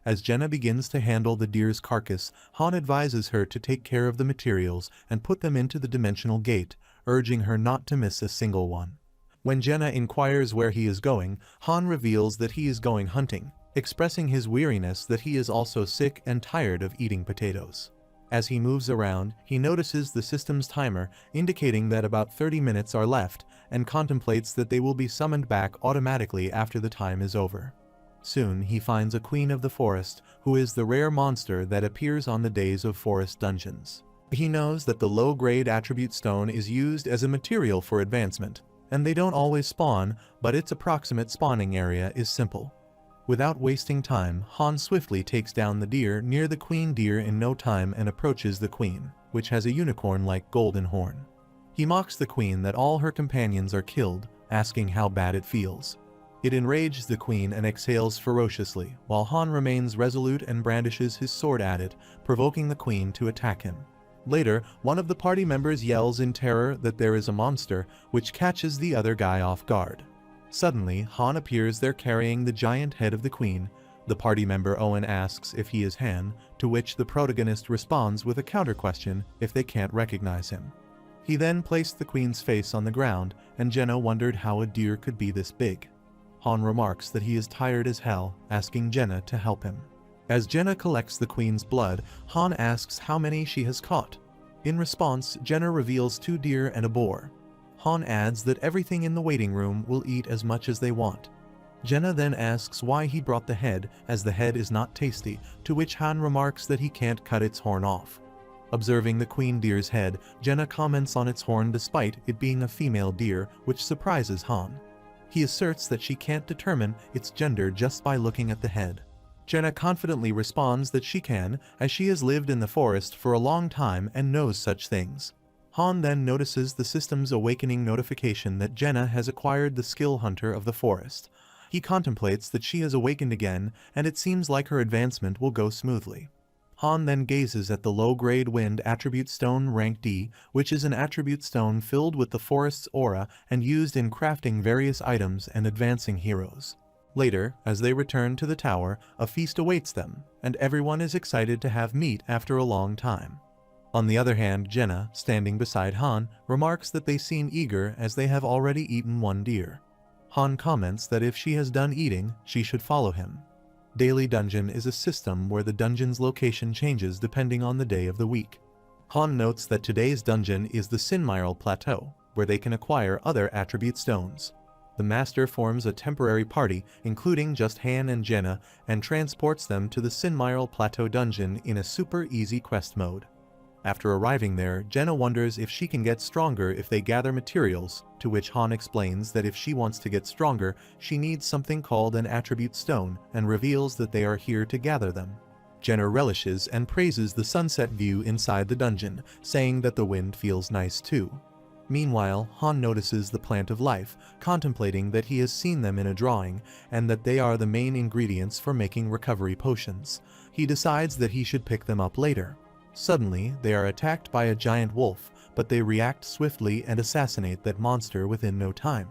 As Jenna begins to handle the deer's carcass, Han advises her to take care of the materials and put them into the dimensional gate, urging her not to miss a single one. When Jenna inquires where he is going, Han reveals that he is going hunting, expressing his weariness that he is also sick and tired of eating potatoes. As he moves around, he notices the system's timer, indicating that about 30 minutes are left, and contemplates that they will be summoned back automatically after the time is over. Soon, he finds a queen of the forest, who is the rare monster that appears on the days of forest dungeons. He knows that the low-grade attribute stone is used as a material for advancement, and they don't always spawn, but its approximate spawning area is simple. Without wasting time, Han swiftly takes down the deer near the queen deer in no time and approaches the queen, which has a unicorn-like golden horn. He mocks the queen that all her companions are killed, asking how bad it feels. It enrages the queen and exhales ferociously, while Han remains resolute and brandishes his sword at it, provoking the queen to attack him. Later, one of the party members yells in terror that there is a monster, which catches the other guy off guard. Suddenly, Han appears there carrying the giant head of the queen. The party member Owen asks if he is Han, to which the protagonist responds with a counter-question if they can't recognize him. He then placed the queen's face on the ground, and Jenna wondered how a deer could be this big. Han remarks that he is tired as hell, asking Jenna to help him. As Jenna collects the queen's blood, Han asks how many she has caught. In response, Jenna reveals 2 deer and a boar. Han adds that everything in the waiting room will eat as much as they want. Jenna then asks why he brought the head, as the head is not tasty, to which Han remarks that he can't cut its horn off. Observing the queen deer's head, Jenna comments on its horn despite it being a female deer, which surprises Han. He asserts that she can't determine its gender just by looking at the head. Jenna confidently responds that she can, as she has lived in the forest for a long time and knows such things. Han then notices the system's awakening notification that Jenna has acquired the skill hunter of the forest. He contemplates that she has awakened again, and it seems like her advancement will go smoothly. Han then gazes at the low-grade wind attribute stone rank D, which is an attribute stone filled with the forest's aura and used in crafting various items and advancing heroes. Later, as they return to the tower, a feast awaits them, and everyone is excited to have meat after a long time. On the other hand, Jenna, standing beside Han, remarks that they seem eager as they have already eaten 1 deer. Han comments that if she has done eating, she should follow him. Daily Dungeon is a system where the dungeon's location changes depending on the day of the week. Han notes that today's dungeon is the Sinmiral Plateau, where they can acquire other attribute stones. The master forms a temporary party, including just Han and Jenna, and transports them to the Sinmiral Plateau dungeon in a super easy quest mode. After arriving there, Jenna wonders if she can get stronger if they gather materials, to which Han explains that if she wants to get stronger, she needs something called an attribute stone, and reveals that they are here to gather them. Jenna relishes and praises the sunset view inside the dungeon, saying that the wind feels nice too. Meanwhile, Han notices the plant of life, contemplating that he has seen them in a drawing, and that they are the main ingredients for making recovery potions. He decides that he should pick them up later. Suddenly, they are attacked by a giant wolf, but they react swiftly and assassinate that monster within no time.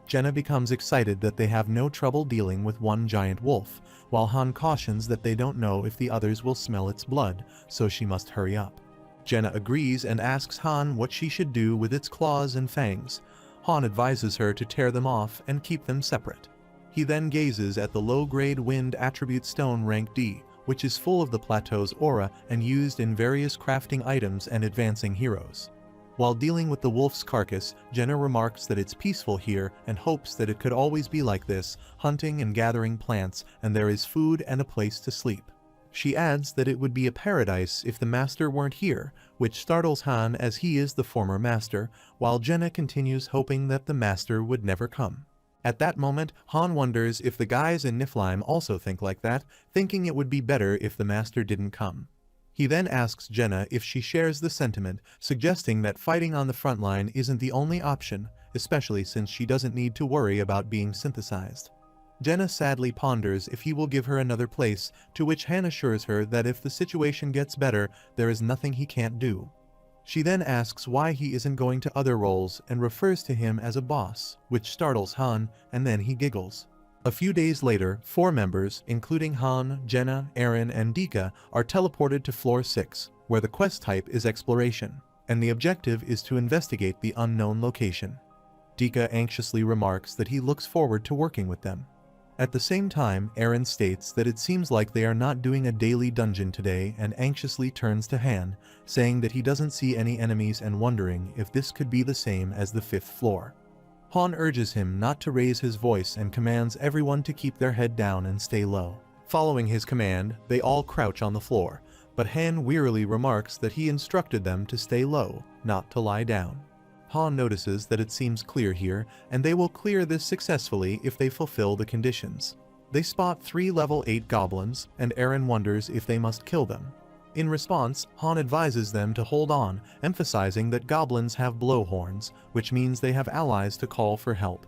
Jenna becomes excited that they have no trouble dealing with 1 giant wolf, while Han cautions that they don't know if the others will smell its blood, so she must hurry up. Jenna agrees and asks Han what she should do with its claws and fangs. Han advises her to tear them off and keep them separate. He then gazes at the low-grade wind attribute stone rank D, which is full of the plateau's aura and used in various crafting items and advancing heroes. While dealing with the wolf's carcass, Jenna remarks that it's peaceful here and hopes that it could always be like this, hunting and gathering plants, and there is food and a place to sleep. She adds that it would be a paradise if the master weren't here, which startles Han as he is the former master, while Jenna continues hoping that the master would never come. At that moment, Han wonders if the guys in Niflheim also think like that, thinking it would be better if the master didn't come. He then asks Jenna if she shares the sentiment, suggesting that fighting on the front line isn't the only option, especially since she doesn't need to worry about being synthesized. Jenna sadly ponders if he will give her another place, to which Han assures her that if the situation gets better, there is nothing he can't do. She then asks why he isn't going to other roles and refers to him as a boss, which startles Han, and then he giggles. A few days later, 4 members, including Han, Jenna, Eren, and Dika, are teleported to Floor 6, where the quest type is exploration, and the objective is to investigate the unknown location. Dika anxiously remarks that he looks forward to working with them. At the same time, Eren states that it seems like they are not doing a daily dungeon today and anxiously turns to Han, saying that he doesn't see any enemies and wondering if this could be the same as the 5th floor. Han urges him not to raise his voice and commands everyone to keep their head down and stay low. Following his command, they all crouch on the floor, but Han wearily remarks that he instructed them to stay low, not to lie down. Han notices that it seems clear here, and they will clear this successfully if they fulfill the conditions. They spot 3 level 8 goblins, and Eren wonders if they must kill them. In response, Han advises them to hold on, emphasizing that goblins have blowhorns, which means they have allies to call for help.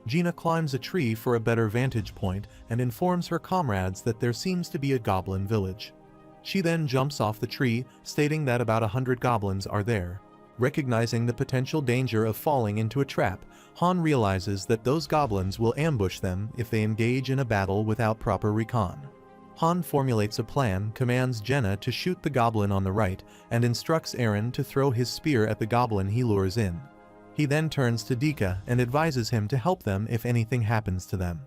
Gina climbs a tree for a better vantage point and informs her comrades that there seems to be a goblin village. She then jumps off the tree, stating that about 100 goblins are there. Recognizing the potential danger of falling into a trap, Han realizes that those goblins will ambush them if they engage in a battle without proper recon. Han formulates a plan, commands Jenna to shoot the goblin on the right, and instructs Eren to throw his spear at the goblin he lures in. He then turns to Dika and advises him to help them if anything happens to them.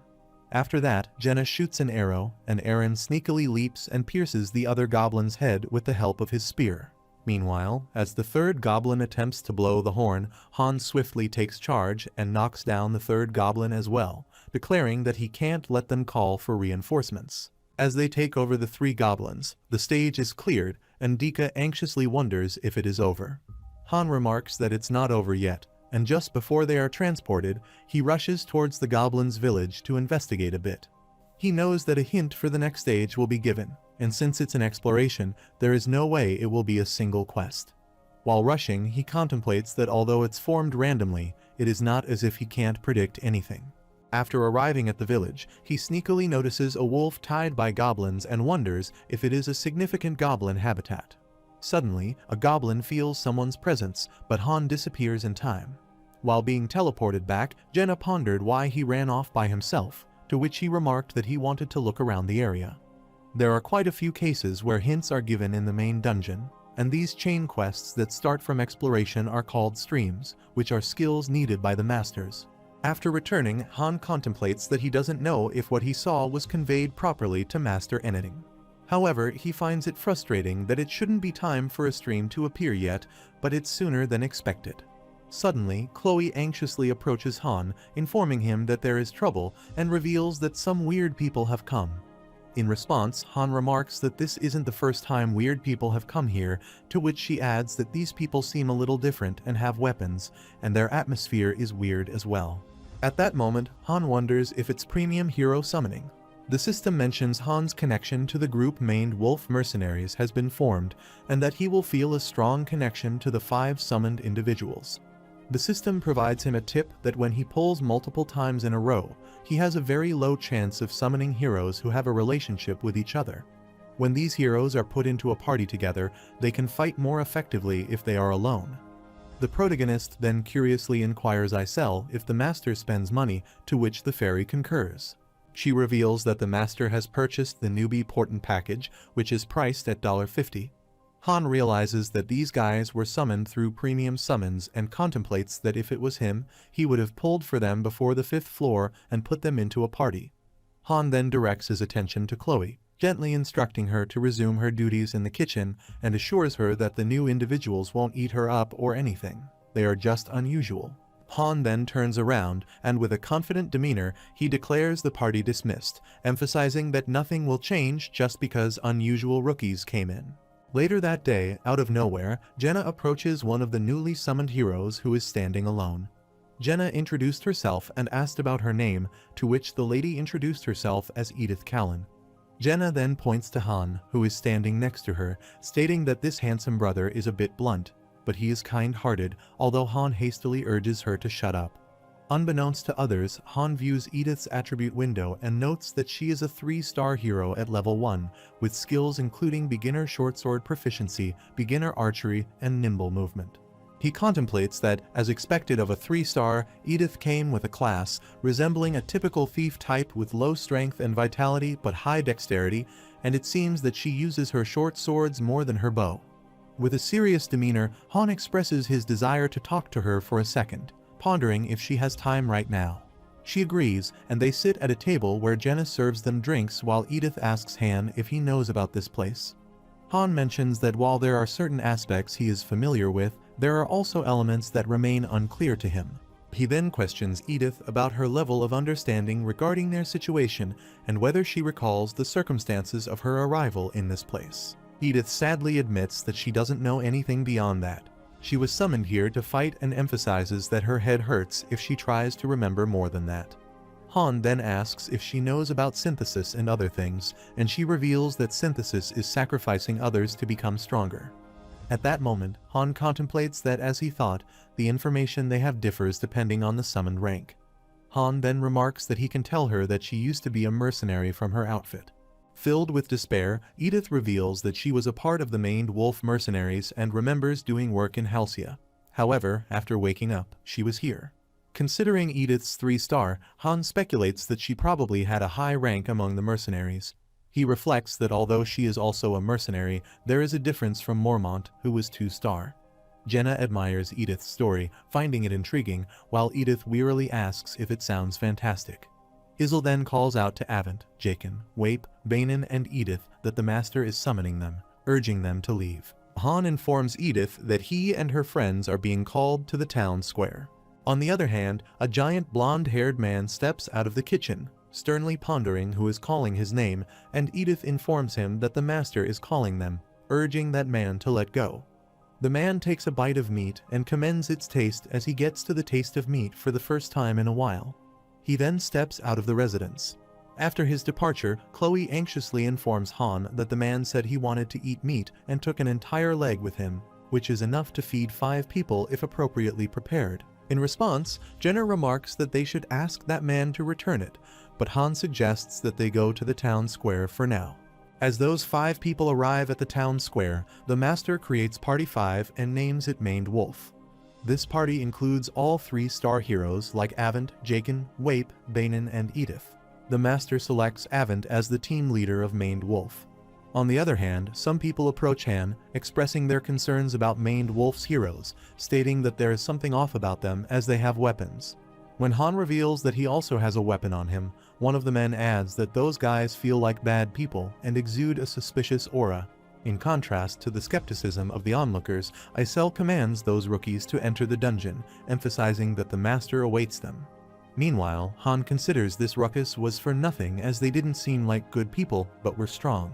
After that, Jenna shoots an arrow, and Eren sneakily leaps and pierces the other goblin's head with the help of his spear. Meanwhile, as the third goblin attempts to blow the horn, Han swiftly takes charge and knocks down the third goblin as well, declaring that he can't let them call for reinforcements. As they take over the three goblins, the stage is cleared, and Dika anxiously wonders if it is over. Han remarks that it's not over yet, and just before they are transported, he rushes towards the goblins' village to investigate a bit. He knows that a hint for the next stage will be given, and since it's an exploration, there is no way it will be a single quest. While rushing, he contemplates that although it's formed randomly, it is not as if he can't predict anything. After arriving at the village, he sneakily notices a wolf tied by goblins and wonders if it is a significant goblin habitat. Suddenly, a goblin feels someone's presence, but Han disappears in time. While being teleported back, Jenna pondered why he ran off by himself, to which he remarked that he wanted to look around the area. There are quite a few cases where hints are given in the main dungeon, and these chain quests that start from exploration are called streams, which are skills needed by the masters. After returning, Han contemplates that he doesn't know if what he saw was conveyed properly to master anything. However, he finds it frustrating that it shouldn't be time for a stream to appear yet, but it's sooner than expected. Suddenly, Chloe anxiously approaches Han, informing him that there is trouble, and reveals that some weird people have come. In response, Han remarks that this isn't the first time weird people have come here, to which she adds that these people seem a little different and have weapons, and their atmosphere is weird as well. At that moment, Han wonders if it's premium hero summoning. The system mentions Han's connection to the group named Wolf Mercenaries has been formed, and that he will feel a strong connection to the 5 summoned individuals. The system provides him a tip that when he pulls multiple times in a row, he has a very low chance of summoning heroes who have a relationship with each other. When these heroes are put into a party together, they can fight more effectively if they are alone. The protagonist then curiously inquires Isel if the master spends money, to which the fairy concurs. She reveals that the master has purchased the newbie portent package, which is priced at $50. Han realizes that these guys were summoned through premium summons and contemplates that if it was him, he would have pulled for them before the 5th floor and put them into a party. Han then directs his attention to Chloe, gently instructing her to resume her duties in the kitchen and assures her that the new individuals won't eat her up or anything. They are just unusual. Han then turns around, and with a confident demeanor, he declares the party dismissed, emphasizing that nothing will change just because unusual rookies came in. Later that day, out of nowhere, Jenna approaches one of the newly summoned heroes who is standing alone. Jenna introduced herself and asked about her name, to which the lady introduced herself as Edith Callan. Jenna then points to Han, who is standing next to her, stating that this handsome brother is a bit blunt, but he is kind-hearted, although Han hastily urges her to shut up. Unbeknownst to others, Han views Edith's attribute window and notes that she is a 3-star hero at level 1, with skills including beginner short sword proficiency, beginner archery, and nimble movement. He contemplates that, as expected of a 3-star, Edith came with a class resembling a typical thief type with low strength and vitality but high dexterity, and it seems that she uses her short swords more than her bow. With a serious demeanor, Han expresses his desire to talk to her for a second, pondering if she has time right now. She agrees, and they sit at a table where Jenna serves them drinks while Edith asks Han if he knows about this place. Han mentions that while there are certain aspects he is familiar with, there are also elements that remain unclear to him. He then questions Edith about her level of understanding regarding their situation and whether she recalls the circumstances of her arrival in this place. Edith sadly admits that she doesn't know anything beyond that. She was summoned here to fight and emphasizes that her head hurts if she tries to remember more than that. Han then asks if she knows about synthesis and other things, and she reveals that synthesis is sacrificing others to become stronger. At that moment, Han contemplates that as he thought, the information they have differs depending on the summoned rank. Han then remarks that he can tell her that she used to be a mercenary from her outfit. Filled with despair, Edith reveals that she was a part of the main Wolf Mercenaries and remembers doing work in Halcyon. However, after waking up, she was here. Considering Edith's 3-star, Han speculates that she probably had a high rank among the mercenaries. He reflects that although she is also a mercenary, there is a difference from Mormont, who was 2-star. Jenna admires Edith's story, finding it intriguing, while Edith wearily asks if it sounds fantastic. Isl then calls out to Avent, Jaken, Wape, Bainin, and Edith that the master is summoning them, urging them to leave. Han informs Edith that he and her friends are being called to the town square. On the other hand, a giant blonde-haired man steps out of the kitchen, sternly pondering who is calling his name, and Edith informs him that the master is calling them, urging that man to let go. The man takes a bite of meat and commends its taste as he gets to the taste of meat for the first time in a while. He then steps out of the residence. After his departure, Chloe anxiously informs Han that the man said he wanted to eat meat and took an entire leg with him, which is enough to feed 5 people if appropriately prepared. In response, Jenna remarks that they should ask that man to return it, but Han suggests that they go to the town square for now. As those 5 people arrive at the town square, the master creates Party 5 and names it Maned Wolf. This party includes all 3 star heroes like Avent, Jaken, Wape, Bainin, and Edith. The master selects Avent as the team leader of Maned Wolf. On the other hand, some people approach Han, expressing their concerns about Maned Wolf's heroes, stating that there is something off about them as they have weapons. When Han reveals that he also has a weapon on him, one of the men adds that those guys feel like bad people and exude a suspicious aura. In contrast to the skepticism of the onlookers, Isel commands those rookies to enter the dungeon, emphasizing that the master awaits them. Meanwhile, Han considers this ruckus was for nothing as they didn't seem like good people but were strong.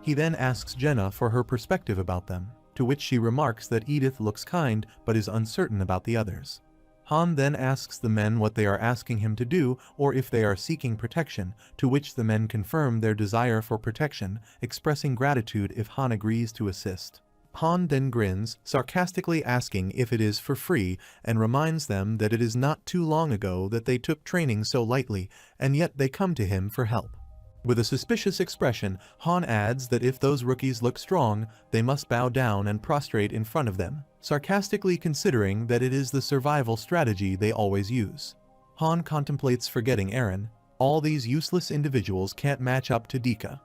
He then asks Jenna for her perspective about them, to which she remarks that Edith looks kind but is uncertain about the others. Han then asks the men what they are asking him to do or if they are seeking protection, to which the men confirm their desire for protection, expressing gratitude if Han agrees to assist. Han then grins, sarcastically asking if it is for free, and reminds them that it is not too long ago that they took training so lightly, and yet they come to him for help. With a suspicious expression, Han adds that if those rookies look strong, they must bow down and prostrate in front of them, sarcastically considering that it is the survival strategy they always use. Han contemplates forgetting Eren. All these useless individuals can't match up to Dika.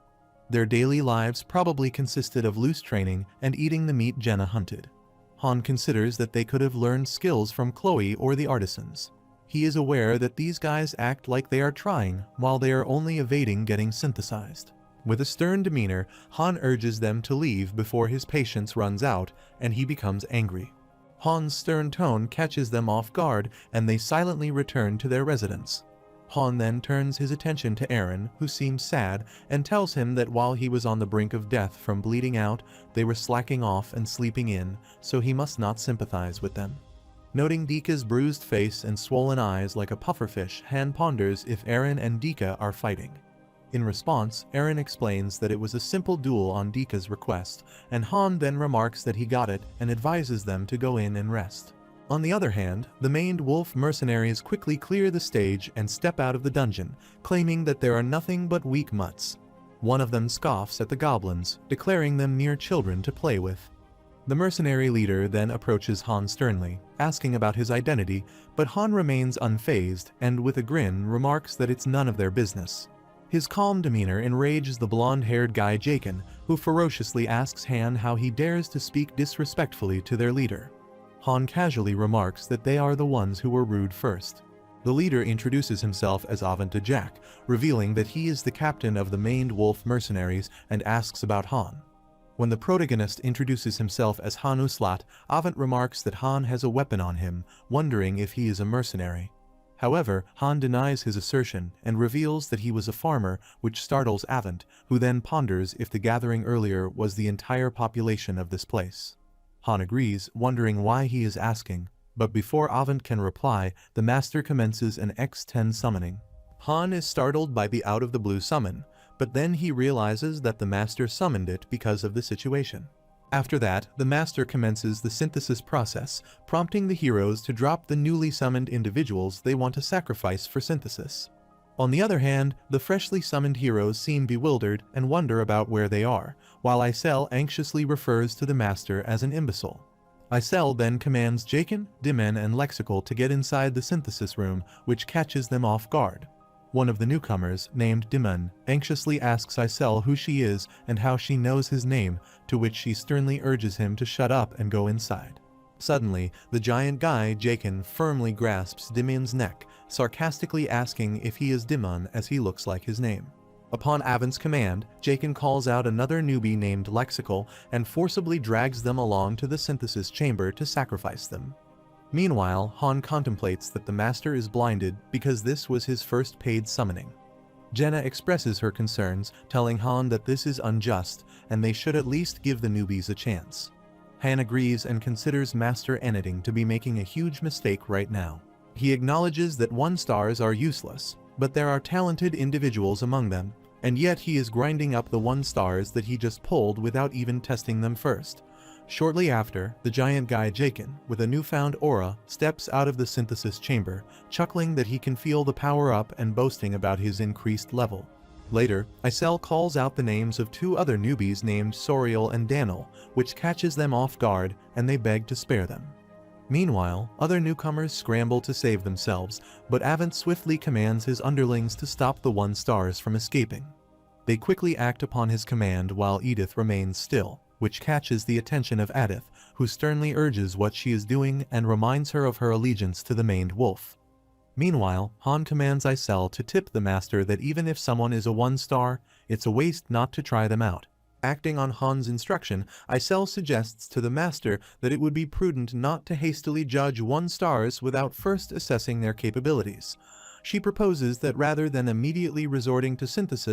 Their daily lives probably consisted of loose training and eating the meat Jenna hunted. Han considers that they could have learned skills from Chloe or the artisans. He is aware that these guys act like they are trying, while they are only evading getting synthesized. With a stern demeanor, Han urges them to leave before his patience runs out, and he becomes angry. Han's stern tone catches them off guard, and they silently return to their residence. Han then turns his attention to Eren, who seems sad, and tells him that while he was on the brink of death from bleeding out, they were slacking off and sleeping in, so he must not sympathize with them. Noting Dika's bruised face and swollen eyes like a pufferfish, Han ponders if Eren and Dika are fighting. In response, Eren explains that it was a simple duel on Dika's request, and Han then remarks that he got it and advises them to go in and rest. On the other hand, the Maned Wolf mercenaries quickly clear the stage and step out of the dungeon, claiming that there are nothing but weak mutts. One of them scoffs at the goblins, declaring them mere children to play with. The mercenary leader then approaches Han sternly, asking about his identity, but Han remains unfazed and with a grin remarks that it's none of their business. His calm demeanor enrages the blonde-haired guy Jaken, who ferociously asks Han how he dares to speak disrespectfully to their leader. Han casually remarks that they are the ones who were rude first. The leader introduces himself as Avent to Jack, revealing that he is the captain of the Maned Wolf mercenaries and asks about Han. When the protagonist introduces himself as Han Islat, Avent remarks that Han has a weapon on him, wondering if he is a mercenary. However, Han denies his assertion and reveals that he was a farmer, which startles Avent, who then ponders if the gathering earlier was the entire population of this place. Han agrees, wondering why he is asking, but before Avent can reply, the master commences an X10 summoning. Han is startled by the out-of-the-blue summon, but then he realizes that the master summoned it because of the situation. After that, the master commences the synthesis process, prompting the heroes to drop the newly summoned individuals they want to sacrifice for synthesis. On the other hand, the freshly summoned heroes seem bewildered and wonder about where they are, while Isel anxiously refers to the master as an imbecile. Isel then commands Jaken, Dimen, and Lexical to get inside the synthesis room, which catches them off guard. One of the newcomers, named Dimen, anxiously asks Isel who she is and how she knows his name, to which she sternly urges him to shut up and go inside. Suddenly, the giant guy Jaken firmly grasps Dimon's neck, sarcastically asking if he is Dimon as he looks like his name. Upon Avon's command, Jaken calls out another newbie named Lexical and forcibly drags them along to the synthesis chamber to sacrifice them. Meanwhile, Han contemplates that the master is blinded because this was his first paid summoning. Jenna expresses her concerns, telling Han that this is unjust and they should at least give the newbies a chance. Han agrees and considers Master Eniding to be making a huge mistake right now. He acknowledges that 1-stars are useless, but there are talented individuals among them, and yet he is grinding up the 1-stars that he just pulled without even testing them first. Shortly after, the giant guy Jaken, with a newfound aura, steps out of the synthesis chamber, chuckling that he can feel the power up and boasting about his increased level. Later, Isel calls out the names of 2 other newbies named Soriel and Danil, which catches them off guard, and they beg to spare them. Meanwhile, other newcomers scramble to save themselves, but Avon swiftly commands his underlings to stop the 1-stars from escaping. They quickly act upon his command while Edith remains still, which catches the attention of Adith, who sternly urges what she is doing and reminds her of her allegiance to the maned wolf. Meanwhile, Han commands Isel to tip the master that even if someone is a 1-star, it's a waste not to try them out. Acting on Han's instruction, Isel suggests to the master that it would be prudent not to hastily judge 1-stars without first assessing their capabilities. She proposes that rather than immediately resorting to synthesis,